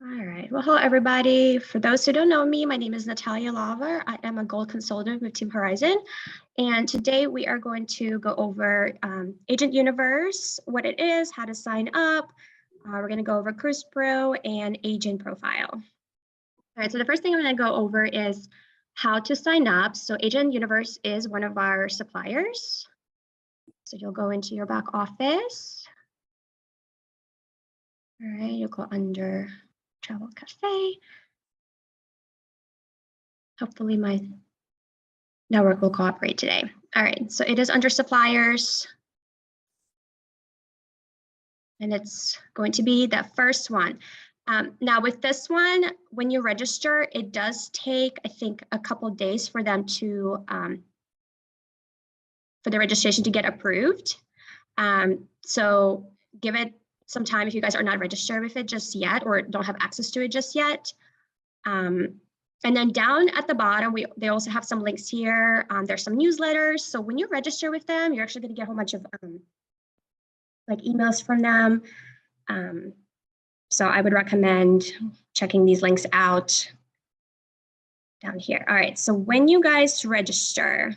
All right. Well, hello, everybody. For those who don't know me, my name is Natalia Lava. I am a gold consultant with Team Horizon. And today we are going to go over Agent Universe, what it is, how to sign up. We're going to go over CruisePro and Agent Profile. All right. So the first thing I'm going to go over is how to sign up. So Agent Universe is one of our suppliers. So you'll go into your back office. All right. You'll go under Travel Cafe. Hopefully my network will cooperate today. All right, so it is under suppliers. And it's going to be the first one. Now with this one, when you register, it does take, I think, a couple days for them to, for the registration to get approved. So give it some time if you guys are not registered with it just yet or don't have access to it just yet. And then down at the bottom, they also have some links here. There's some newsletters. So when you register with them, you're actually going to get a whole bunch of like emails from them. So I would recommend checking these links out down here. All right. So when you guys register,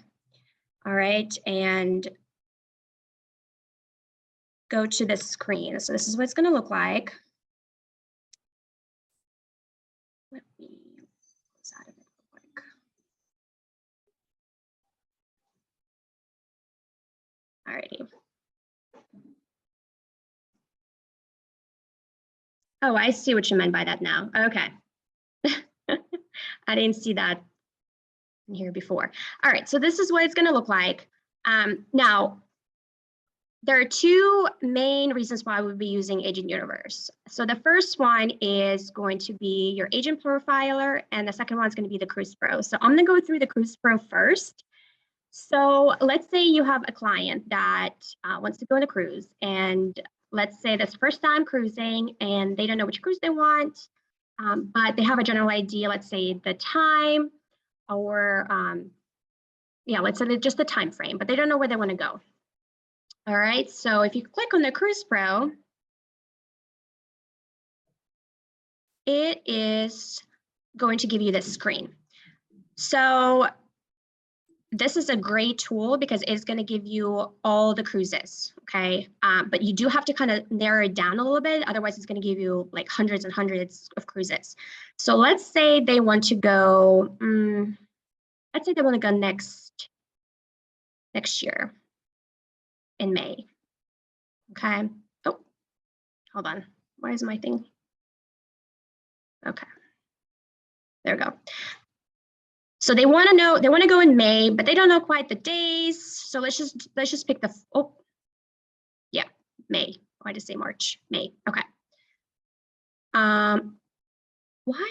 all right, and go to this screen. So this is what it's going to look like. Let me close out of it real quick. All righty. Oh, I see what you meant by that now. Okay. I didn't see that in here before. All right, so this is what it's going to look like. Now, there are two main reasons why we'll be using Agent Universe. So the first one is going to be your agent profiler, and the second one is going to be the CruisePro. So I'm going to go through the CruisePro first. So let's say you have a client that wants to go on a cruise, and let's say that's first time cruising, and they don't know which cruise they want, but they have a general idea, let's say the time, or yeah, let's say just the time frame, but they don't know where they want to go. All right, so if you click on the CruisePro, it is going to give you this screen. So this is a great tool because it's going to give you all the cruises, okay? But you do have to kind of narrow it down a little bit. Otherwise, it's going to give you like hundreds and hundreds of cruises. So let's say they want to go, let's say they want to go next year in May, okay? Oh, hold on. Why is my thing? Okay, there we go. So they want to know, they want to go in May, but they don't know quite the days. So let's just pick the, oh, yeah, May. Why did I say March? May, okay. Why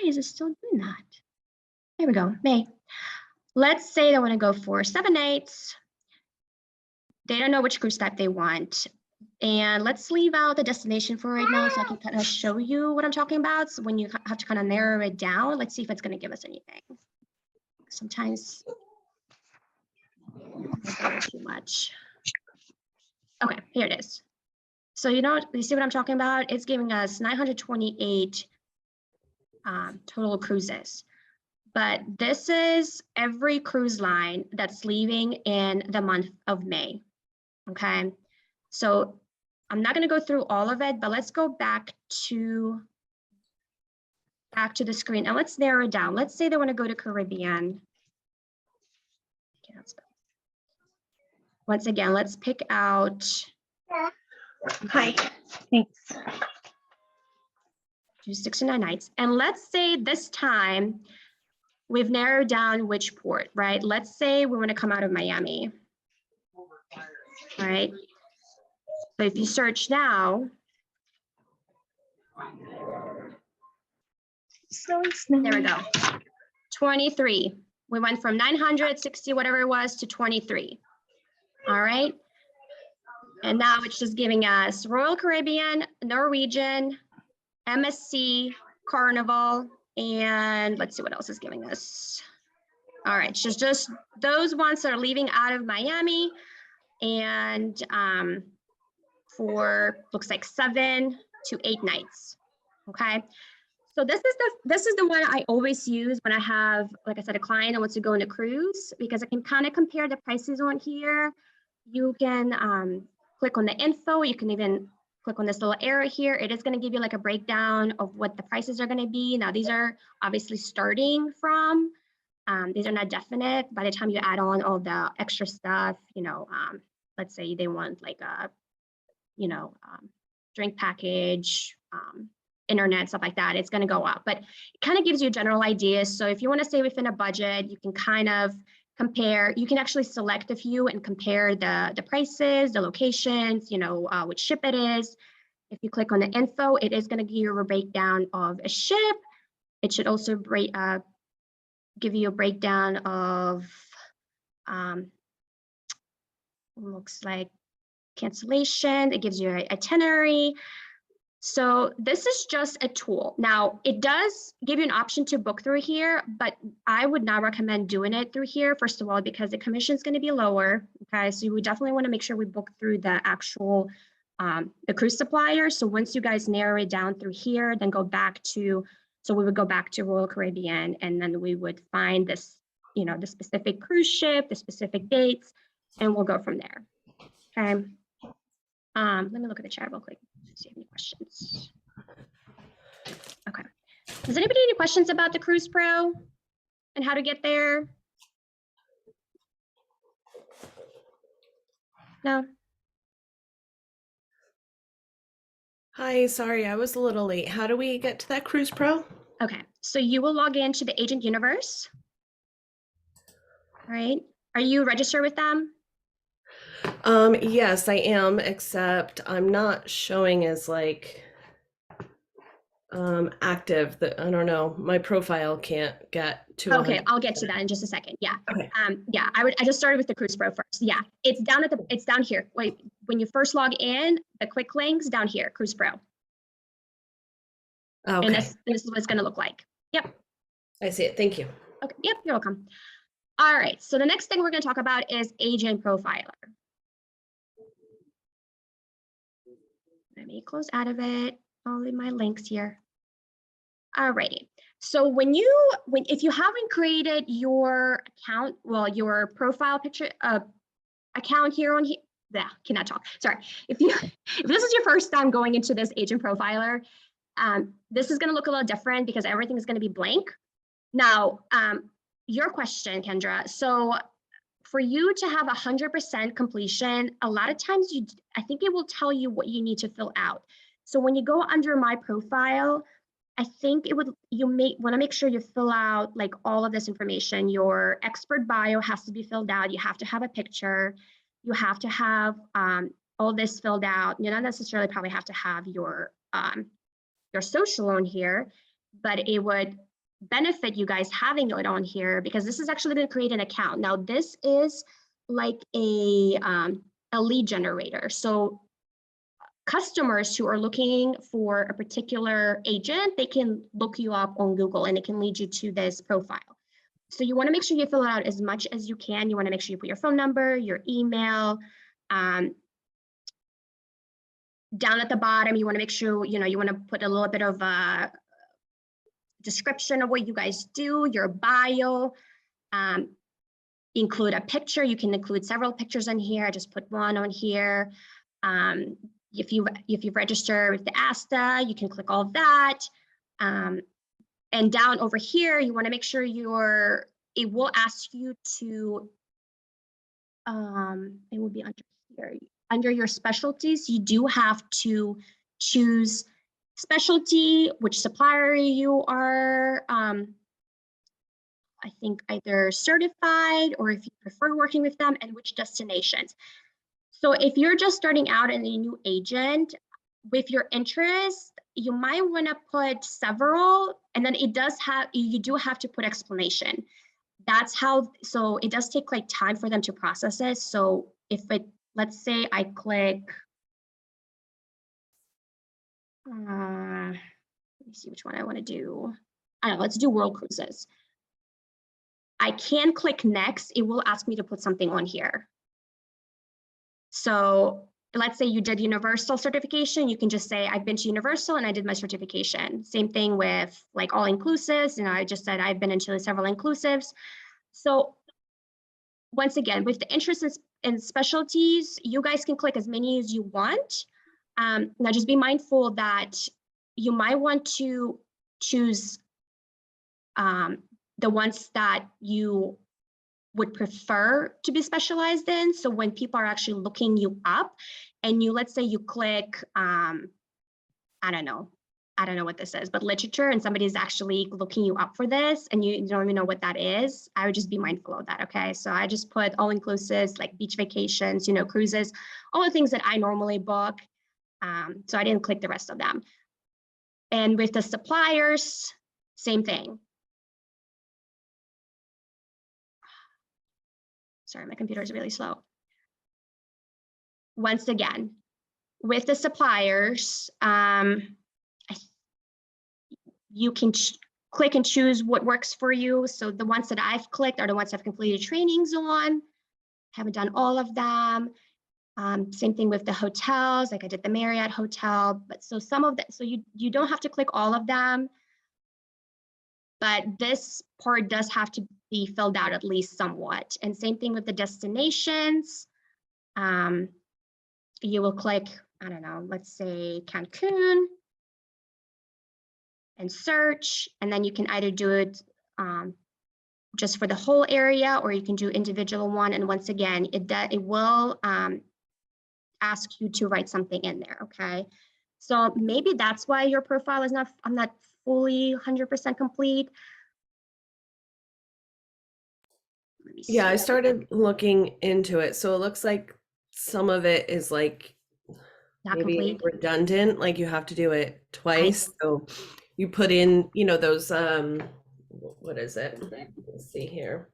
is it still doing that? There we go, May. Let's say they want to go for 7 nights. They don't know which cruise type they want. And let's leave out the destination for right now so I can kind of show you what I'm talking about. So when you have to kind of narrow it down, let's see if it's going to give us anything. Sometimes too much. Okay, here it is. So you see what I'm talking about? It's giving us 928 total cruises. But this is every cruise line that's leaving in the month of May. Okay, so I'm not going to go through all of it, but let's go back to the screen and let's narrow it down. Let's say they want to go to Caribbean. Once again, let's pick out. Hi, thanks. Do 69 nights. And let's say this time we've narrowed down which port, right? Let's say we want to come out of Miami. All right. So if you search now, there we go. 23. We went from 960, whatever it was, to 23. All right. And now it's just giving us Royal Caribbean, Norwegian, MSC, Carnival, and let's see what else is giving us. All right, just those ones that are leaving out of Miami, and for looks like 7 to 8 nights. Okay, So this is the one I always use when I have, like I said, a client that wants to go on a cruise, because I can kind of compare the prices on here. You can click on the info. You can even click on this little arrow here. It is going to give you like a breakdown of what the prices are going to be. Now, these are obviously starting from. These are not definite. By the time you add on all the extra stuff, let's say they want like a, drink package, internet, stuff like that, it's going to go up. But it kind of gives you a general idea. So if you want to stay within a budget, you can kind of compare. You can actually select a few and compare the prices, the locations, which ship it is. If you click on the info, it is going to give you a breakdown of a ship. It should also give you a breakdown of, looks like cancellation. It gives you an itinerary. So this is just a tool. Now, it does give you an option to book through here, but I would not recommend doing it through here, first of all, because the commission is going to be lower. Okay, so we definitely want to make sure we book through the actual the cruise supplier. So once you guys narrow it down through here, then go back to, so we would go back to Royal Caribbean, and then we would find this, the specific cruise ship, the specific dates, and we'll go from there. Okay. Let me look at the chat real quick. See if you have any questions. Okay. Does anybody have any questions about the CruisePro and how to get there? No? Hi, sorry, I was a little late. How do we get to that CruisePro? Okay, so you will log into the Agent Universe. All right. Are you registered with them? Yes, I am, except I'm not showing as like active. I don't know. My profile can't get to Okay, 100%. I'll get to that in just a second. Yeah. Okay. Yeah, I just started with the CruisePro first. Yeah, it's down here. Wait, when you first log in, the quick links down here, CruisePro. Okay. And this is what it's going to look like. Yep. I see it. Thank you. Okay. Yep. You're welcome. All right. So the next thing we're going to talk about is Agent Profiler. Let me close out of it. I'll leave my links here. All righty. So if you haven't created your account, well, your profile picture account here on here, cannot talk. Sorry. If this is your first time going into this Agent Profiler, this is going to look a little different because everything is going to be blank. Now, your question, Kendra. So for you to have 100% completion, a lot of times I think it will tell you what you need to fill out. So when you go under my profile, I think you may want to make sure you fill out like all of this information. Your expert bio has to be filled out. You have to have a picture. You have to have all this filled out. You don't necessarily probably have to have your social on here, but it would benefit you guys having it on here because this is actually going to create an account. Now, this is like a lead generator. So customers who are looking for a particular agent, they can look you up on Google and it can lead you to this profile. So you want to make sure you fill out as much as you can. You want to make sure you put your phone number, your email. Down at the bottom, you want to make sure, you want to put a little bit of a description of what you guys do, your bio, include a picture. You can include several pictures in here. I just put one on here. If you've registered with the ASTA, you can click all of that. And down over here, you want to make sure it will ask you to, it will be under here. Under your specialties, you do have to choose specialty, which supplier you are, I think either certified or if you prefer working with them, and which destinations. So if you're just starting out in a new agent, with your interest, you might want to put several, and then you do have to put explanation. That's how, so it does take like time for them to process it. So let's say I click, let me see which one I want to do. I don't know, let's do World Cruises. I can click next. It will ask me to put something on here. So let's say you did universal certification, you can just say, I've been to universal and I did my certification. Same thing with like all inclusives. You know, I just said I've been into several inclusives. So once again, with the interests and specialties, you guys can click as many as you want. Now just be mindful that you might want to choose the ones that you would prefer to be specialized in. So when people are actually looking you up and you, let's say you click, I don't know what this is, but literature, and somebody's actually looking you up for this and you don't even know what that is, I would just be mindful of that, okay? So I just put all inclusives like beach vacations, you know, cruises, all the things that I normally book. So I didn't click the rest of them. And with the suppliers, same thing. Sorry, my computer is really slow. Once again, with the suppliers, you can click and choose what works for you. So the ones that I've clicked are the ones I've completed trainings on. Haven't done all of them. Same thing with the hotels, like I did the Marriott hotel, but so some of that, so you don't have to click all of them, but this part does have to be filled out at least somewhat. And same thing with the destinations. You will click, I don't know, let's say Cancun and search, and then you can either do it just for the whole area, or you can do individual one. And once again, it will ask you to write something in there, okay? So maybe that's why your profile is not, I'm not fully 100% complete. Let me see. Yeah, I started looking into it. So it looks like some of it is like Not maybe complete. redundant, like you have to do it twice. So you put in, you know, those what is it? Let's see here.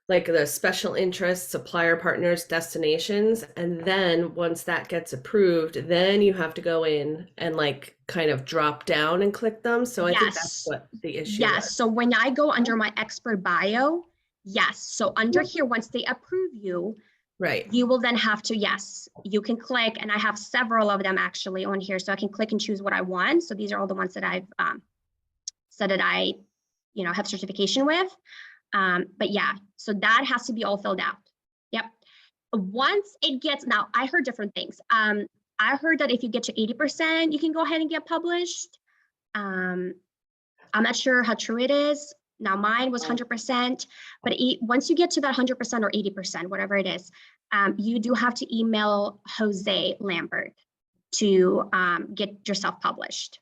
Like the special interest, supplier partners, destinations, and then once that gets approved, then you have to go in and like kind of drop down and click them. So I think that's Yes. what the issue Yes. was. So when I go under my expert bio, yes. So under here, once they approve you, Right. you will then have to, yes, you can click, and I have several of them actually on here, so I can click and choose what I want. So these are all the ones that I've said that I, you know, have certification with. But yeah, so that has to be all filled out. Yep. Once it gets, now I heard different things. I heard that if you get to 80%, you can go ahead and get published. I'm not sure how true it is. Now mine was 100%, but once you get to that 100% or 80%, whatever it is, you do have to email Jose Lambert to get yourself published.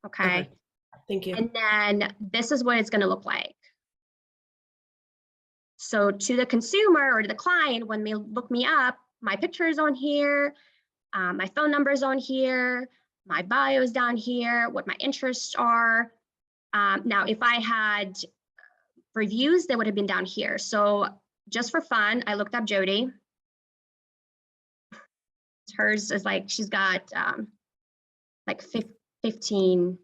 Okay. Thank you. And then this is what it's going to look like. So to the consumer or to the client, when they look me up, my picture is on here, my phone number is on here, my bio is down here, what my interests are. Now, if I had reviews, they would have been down here. So just for fun, I looked up Jody. Hers is like, she's got like 15.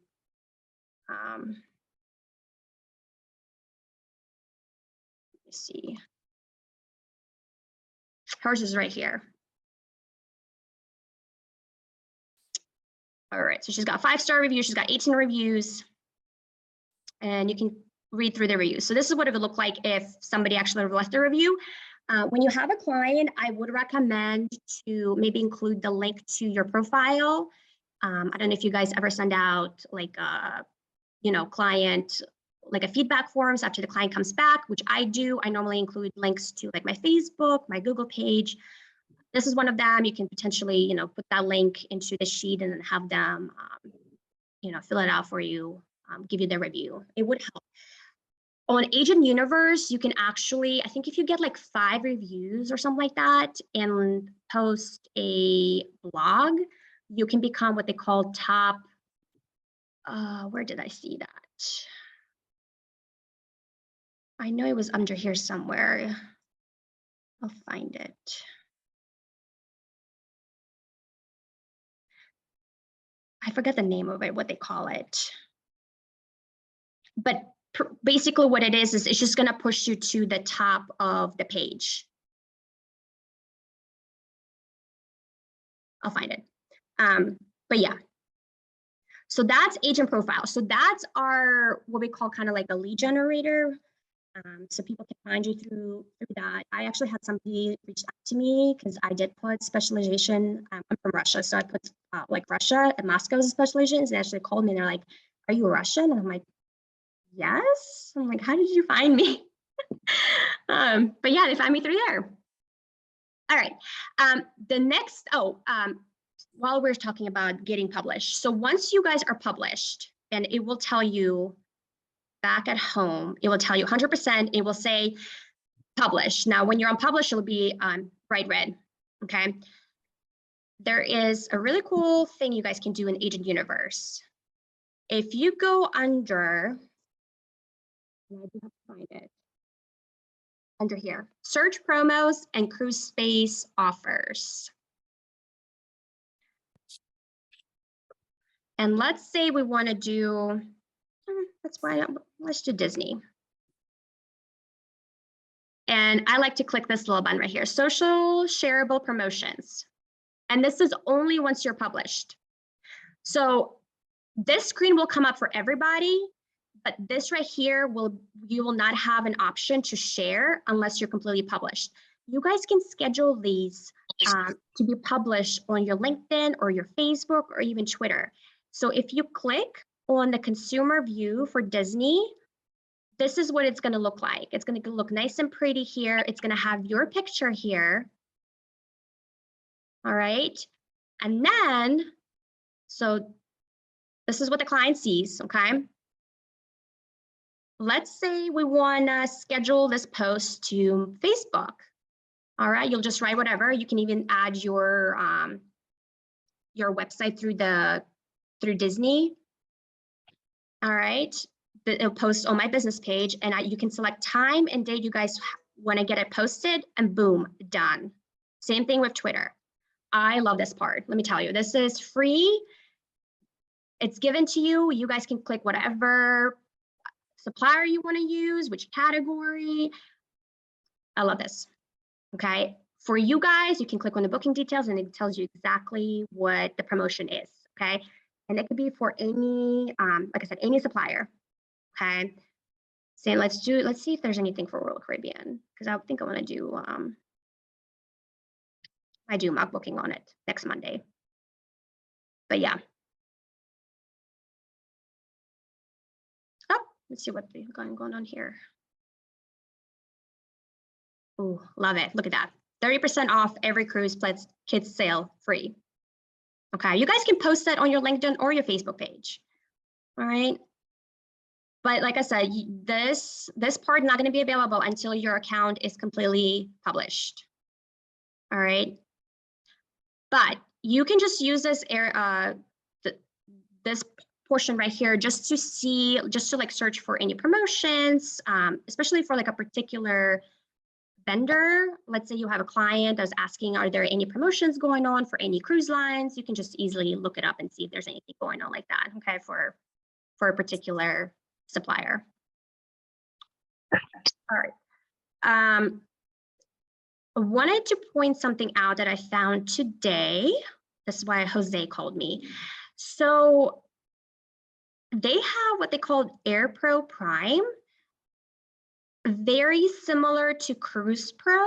Let me see. Hers is right here. All right, so she's got 5-star reviews. She's got 18 reviews. And you can read through the reviews. So this is what it would look like if somebody actually left a review. When you have a client, I would recommend to maybe include the link to your profile. I don't know if you guys ever send out like a, you know, client, like a feedback forms after the client comes back, which I do. I normally include links to like my Facebook, my Google page. This is one of them. You can potentially, you know, put that link into the sheet and then have them, you know, fill it out for you, give you their review. It would help. On Agent Universe, you can actually, I think if you get like 5 reviews or something like that and post a blog, you can become what they call top, where did I see that? I know it was under here somewhere. I'll find it. I forget the name of it, what they call it. But basically what it is it's just gonna push you to the top of the page. I'll find it. But yeah. So that's agent profile. So that's our, what we call kind of like a lead generator. So people can find you through that. I actually had somebody reach out to me because I did put specialization. I'm from Russia, so I put like Russia and Moscow's specializations. They actually called me and they're like, "Are you Russian?" And I'm like, "Yes." I'm like, "How did you find me?" But yeah, they found me through there. All right. The next, while we're talking about getting published, so once you guys are published, and it will tell you back at home, it will tell you 100%, it will say publish. Now, when you're on publish, it'll be bright red, okay? There is a really cool thing you guys can do in Agent Universe. If you go under, and I do have to find it, under here, search promos and cruise space offers. And let's say we want to do, let's do Disney. And I like to click this little button right here, social shareable promotions. And this is only once you're published. So this screen will come up for everybody, but this right here you will not have an option to share unless you're completely published. You guys can schedule these to be published on your LinkedIn or your Facebook or even Twitter. So if you click on the consumer view for Disney, this is what it's going to look like. It's going to look nice and pretty here. It's going to have your picture here. All right. And then, so this is what the client sees, okay? Let's say we want to schedule this post to Facebook. All right, you'll just write whatever. You can even add your website through Disney. All right, it'll post on my business page, and you can select time and date you guys want to get it posted, and boom, done. Same thing with Twitter. I love this part. Let me tell you, this is free. It's given to you. You guys can click whatever supplier you want to use, which category. I love this. Okay. For you guys, you can click on the booking details and it tells you exactly what the promotion is. Okay. And it could be for any, like I said, any supplier. Okay. So let's see if there's anything for Royal Caribbean, because I think I want to do, I do mock booking on it next Monday. But yeah. Oh, let's see what we got going on here. Oh, love it. Look at that. 30% off every cruise plus kids sale free. Okay, you guys can post that on your LinkedIn or your Facebook page. All right. But like I said, this part is not going to be available until your account is completely published. All right. But you can just use this this portion right here just to like search for any promotions, especially for like a particular vendor. Let's say you have a client that's asking, are there any promotions going on for any cruise lines? You can just easily look it up and see if there's anything going on like that, okay, for a particular supplier. All right. I wanted to point something out that I found today. This is why Jose called me. So they have what they call AirPro Prime, very similar to CruisePro,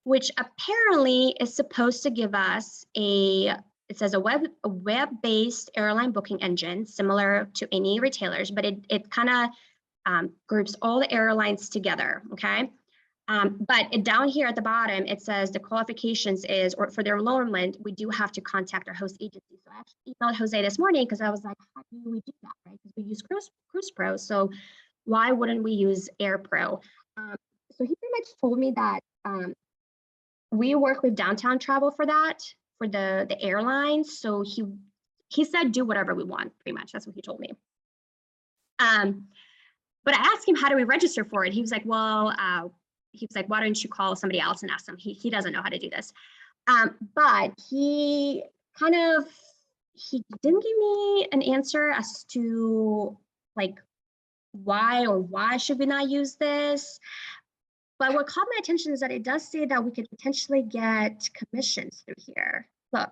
which apparently is supposed to give us it says a web-based airline booking engine, similar to any retailers, but it kind of groups all the airlines together, okay? But down here at the bottom, it says the qualifications is, or for their enrollment, we do have to contact our host agency. So I actually emailed Jose this morning because I was like, how do we do that, right? Because we use CruisePro, so why wouldn't we use AirPro? So he pretty much told me that we work with Downtown Travel for that, for the airlines. So he said, do whatever we want, pretty much. That's what he told me. But I asked him, how do we register for it? He was like, well, why don't you call somebody else and ask them? He doesn't know how to do this. But he didn't give me an answer as to like why should we not use this. But what caught my attention is that it does say that we could potentially get commissions through here. Look,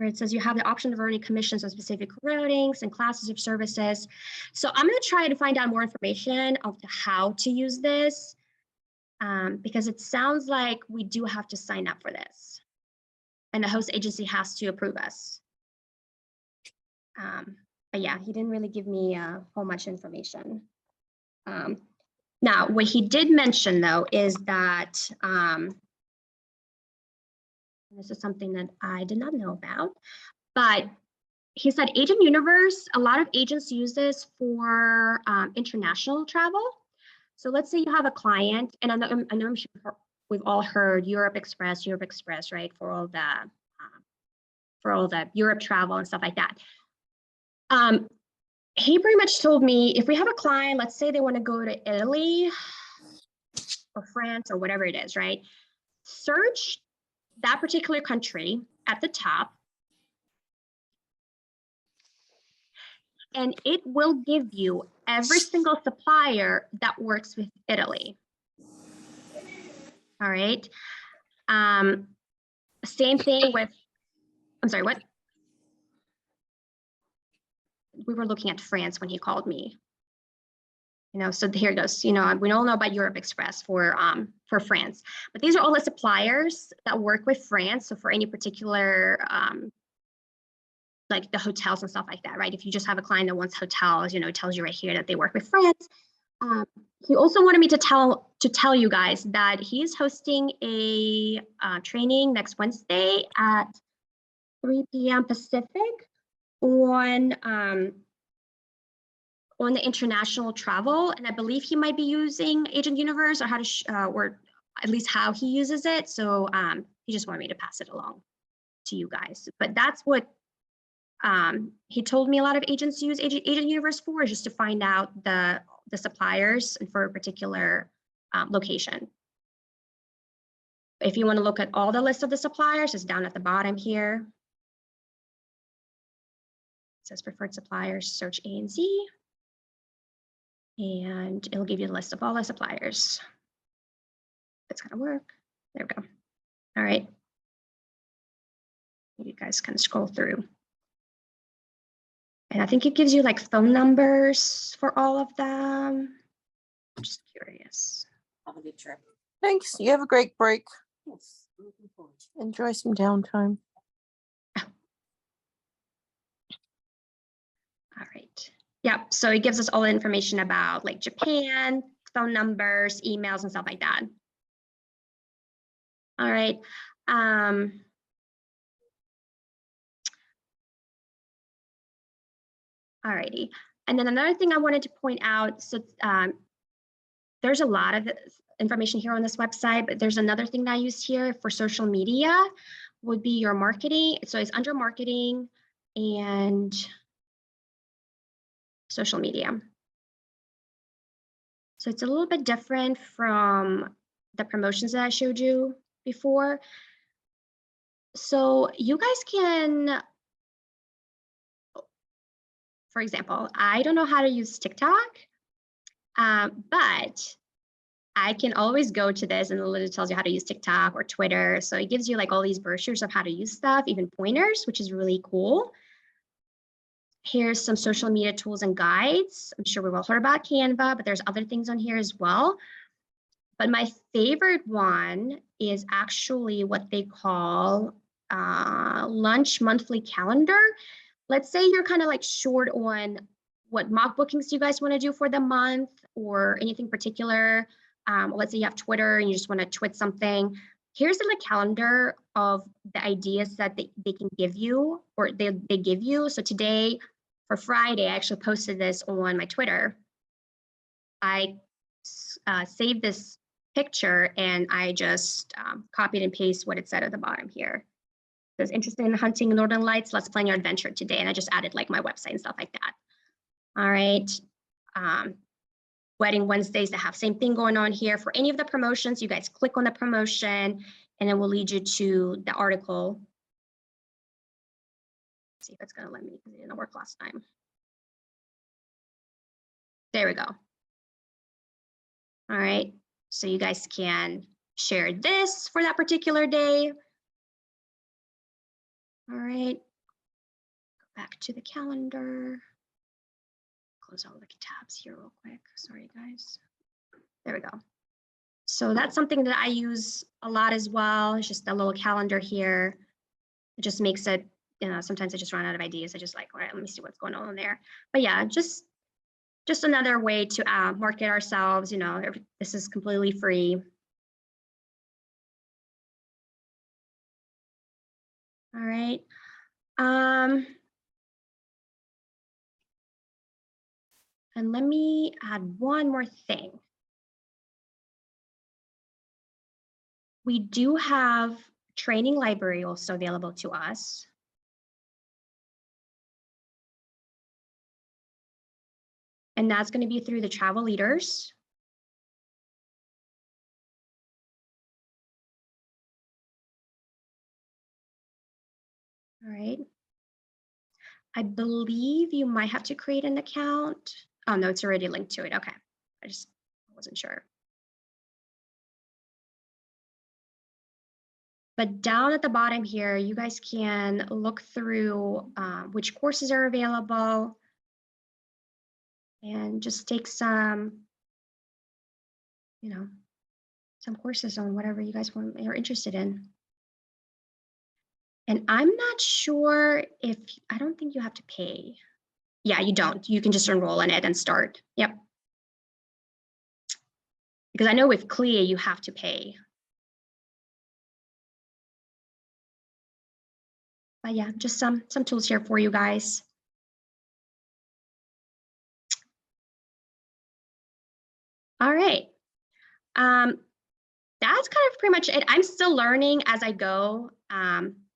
where it says you have the option of earning commissions on specific routings and classes of services. So I'm going to try to find out more information of how to use this, because it sounds like we do have to sign up for this, and the host agency has to approve us. But yeah, he didn't really give me a whole much information. Now, what he did mention though is that this is something that I did not know about, but he said Agent Universe, a lot of agents use this for international travel. So let's say you have a client, and I know I'm sure we've all heard Europe Express, right? For all the Europe travel and stuff like that. He pretty much told me if we have a client, let's say they want to go to Italy or France or whatever it is, right? Search that particular country at the top, and it will give you every single supplier that works with Italy. All right. Same thing with, I'm sorry, what? We were looking at France when he called me. So here it goes. We all know about Europe Express for France, but these are all the suppliers that work with France. So for any particular, like the hotels and stuff like that, right? If you just have a client that wants hotels, it tells you right here that they work with France. He also wanted me to tell you guys that he's hosting a training next Wednesday at 3 p.m. Pacific on the international travel, and I believe he might be using Agent Universe or how to or at least how he uses it. So he just wanted me to pass it along to you guys. But that's what he told me a lot of agents use Agent Universe for, is just to find out the suppliers for a particular location. If you want to look at all the list of the suppliers, it's down at the bottom here. It says preferred suppliers, search A and Z. And it'll give you the list of all the suppliers. It's gonna work. There we go. All right. You guys can scroll through. And I think it gives you like phone numbers for all of them. I'm just curious. Have a good trip. Thanks. You have a great break. Yes. Looking forward to it. Enjoy some downtime. All right. Yep. So it gives us all the information about like Japan, phone numbers, emails, and stuff like that. All right. All righty. And then another thing I wanted to point out, so there's a lot of information here on this website, but there's another thing that I used here for social media would be your marketing. So it's under marketing and social media. So it's a little bit different from the promotions that I showed you before. So you guys can, for example, I don't know how to use TikTok, but I can always go to this and it literally tells you how to use TikTok or Twitter. So it gives you like all these brochures of how to use stuff, even pointers, which is really cool. Here's some social media tools and guides. I'm sure we've all heard about Canva, but there's other things on here as well. But my favorite one is actually what they call lunch monthly calendar. Let's say you're kind of like short on what mock bookings you guys want to do for the month or anything particular. Let's say you have Twitter and you just want to tweet something. Here's a calendar of the ideas that they can give you or they give you. So today for Friday, I actually posted this on my Twitter. I saved this picture and I just copied and pasted what it said at the bottom here. It says interested in hunting Northern Lights, let's plan your adventure today. And I just added like my website and stuff like that. All right. Wedding Wednesdays that have same thing going on here. For any of the promotions, you guys click on the promotion and it will lead you to the article. Let's see if it's going to let me because it didn't work last time. There we go. All right. So you guys can share this for that particular day. All right. back to the calendar. Close all the tabs here real quick. Sorry, guys. There we go. So that's something that I use a lot as well. It's just a little calendar here. It just makes it, you know, sometimes I just run out of ideas. I just like, all right, let me see what's going on there. But yeah, just another way to market ourselves. You know, this is completely free. All right. And let me add one more thing. We do have training library also available to us. And that's going to be through the travel leaders. All right. I believe you might have to create an account. Oh, no, it's already linked to it. Okay. I wasn't sure. But down at the bottom here, you guys can look through which courses are available and just take some, you know, some courses on whatever you guys are interested in. And I'm not sure if, I don't think you have to pay. Yeah, you don't. You can just enroll in it and start. Yep. Because I know with CLIA, you have to pay. But yeah, just some tools here for you guys. All right. That's kind of pretty much it. I'm still learning as I go.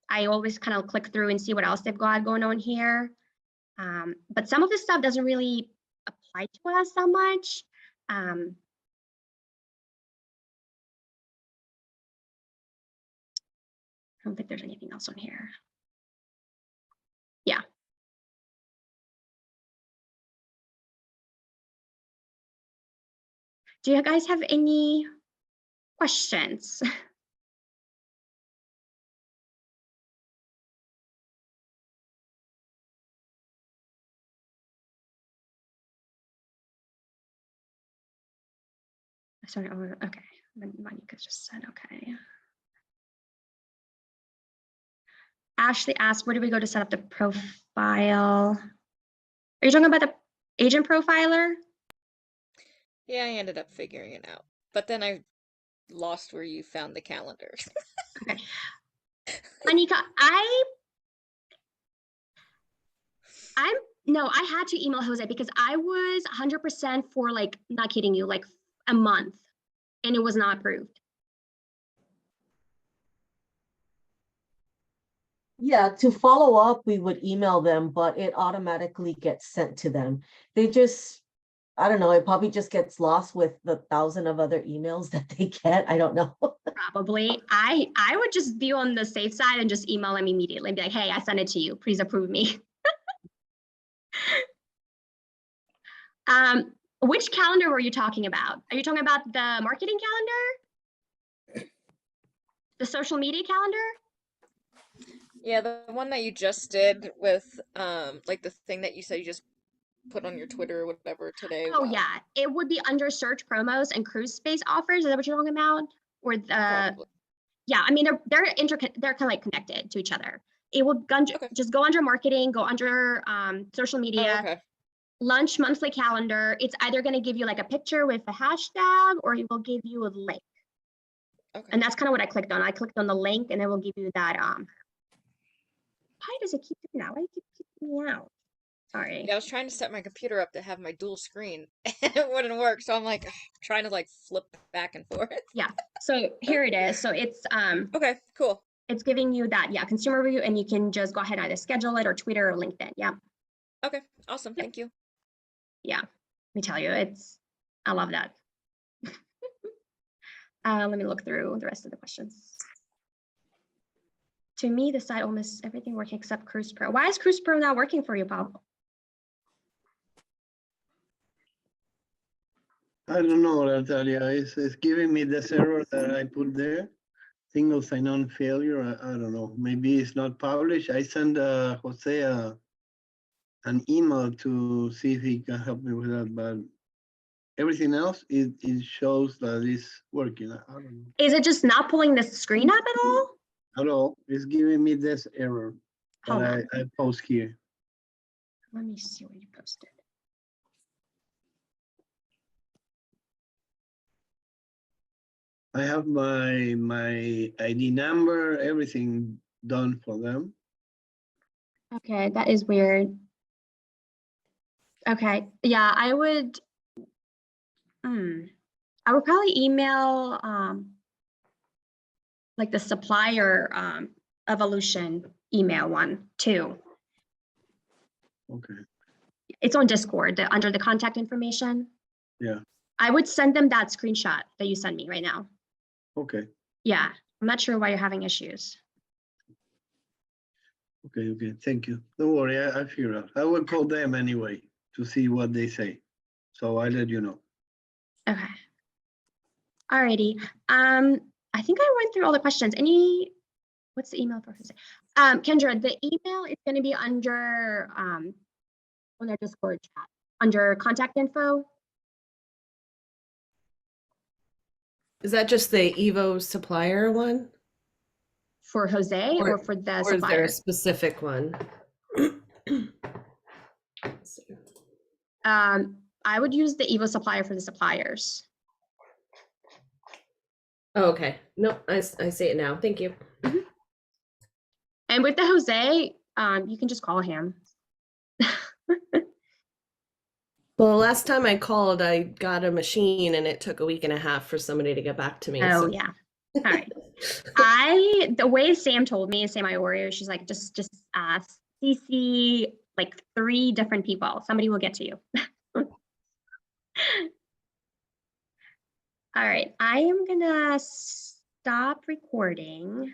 I always kind of click through and see what else they've got going on here. But some of this stuff doesn't really apply to us that much. I don't think there's anything else on here. Yeah. Do you guys have any questions? Sorry, okay. Monica just said okay. Ashley asked, where do we go to set up the profile? Are you talking about the agent profiler? Yeah, I ended up figuring it out. But then I lost where you found the calendar. Okay. Monica, no, I had to email Jose because I was 100% for, like, not kidding you, like a month, and it was not approved. Yeah, to follow up, we would email them, but it automatically gets sent to them. They just, I don't know, it probably just gets lost with the 1,000 of other emails that they get. I don't know. Probably. I would just be on the safe side and just email them immediately and be like, hey, I sent it to you. Please approve me. Which calendar were you talking about? Are you talking about the marketing calendar? The social media calendar? Yeah, the one that you just did with like the thing that you said you just put on your Twitter or whatever today. Oh yeah, it would be under search promos and cruise space offers. Is that what you're talking about? Or the Probably. Yeah, I mean they're kind of like connected to each other. It will just go under marketing, go under social media. Oh, okay. Lunch monthly calendar. It's either going to give you like a picture with a hashtag, or it will give you a link. Okay. And that's kind of what I clicked on. I clicked on the link, and it will give you that. Why does it keep doing that? Why does it keep kicking me out? Sorry. Yeah, I was trying to set my computer up to have my dual screen, and it wouldn't work. So I'm like trying to like flip back and forth. Yeah. So here it is. So it's Okay, cool. It's giving you that, yeah, consumer review, and you can just go ahead and either schedule it or Twitter or LinkedIn. Yeah. Okay, awesome. Yep. Thank you. Yeah. Let me tell you, I love that. Let me look through the rest of the questions. To me, the site almost everything working except CruisePro. Why is CruisePro not working for you, Pablo? I don't know, Natalia. It's giving me this error that I put there. Single sign-on failure. I don't know. Maybe it's not published. I sent Jose an email to see if he can help me with that, but everything else, it shows that it's working. I don't know. Is it just not pulling the screen up at all? At all, it's giving me this error Hold that on. I post here. Let me see what you posted. I have my ID number, everything done for them. Okay, that is weird. Okay, yeah, I would probably email like the supplier evolution email one too. Okay, It's on Discord, under the contact information. yeah, I would send them that screenshot that you send me right now. okay, Yeah, I'm not sure why you're having issues. okay, thank you. Don't worry, I figure out. I will call them anyway to see what they say. So I'll let you know. Okay. Alrighty. I think I went through all the questions. What's the email for Jose? Kendra, the email is going to be under on our Discord chat under contact info. Is that just the Evo supplier one? For Jose or for the Or is there a supplier? specific one? I would use the Evo supplier for the suppliers. Oh, okay. No, I see it now. Thank you. And with the Jose, you can just call him. Well, last time I called, I got a machine and it took a week and a half for somebody to get back to me. Oh so- yeah. All right. The way Sam told me, Sam Iorio, she's like, just CC like 3 different people. Somebody will get to you. All right, I am gonna stop recording.